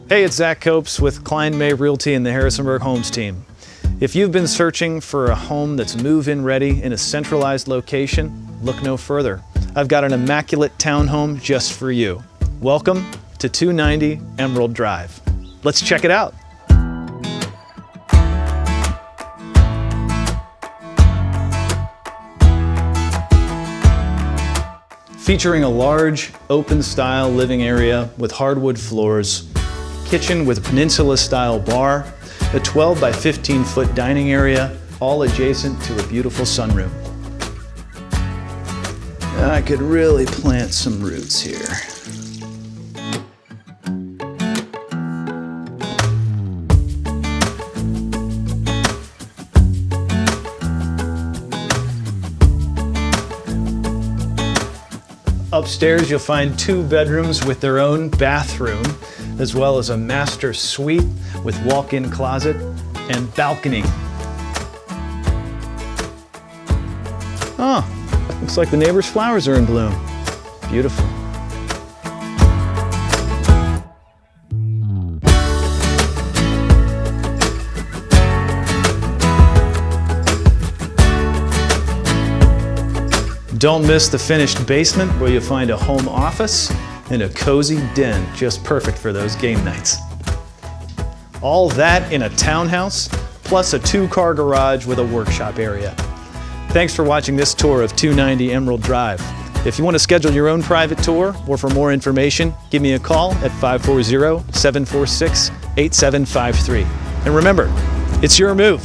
Hey, it's Zach Koops with Klein May Realty and the Harrisonburg Homes team. If you've been searching for a home that's move-in ready in a centralized location, look no further. I've got an immaculate townhome just for you. Welcome to 290 Emerald Drive. Let's check it out. Featuring a large, open-style living area with hardwood floors, kitchen with peninsula-style bar, a 12 by 15-foot dining area, all adjacent to a beautiful sunroom. I could really plant some roots here. Upstairs, you'll find 2 bedrooms with their own bathroom, as well as a master suite with walk-in closet and balcony. Oh, looks like the neighbor's flowers are in bloom. Beautiful. Don't miss the finished basement where you'll find a home office and a cozy den, just perfect for those game nights. All that in a townhouse, plus a 2-car garage with a workshop area. Thanks for watching this tour of 290 Emerald Drive. If you want to schedule your own private tour or for more information, give me a call at 540-746-8753. And remember, it's your move.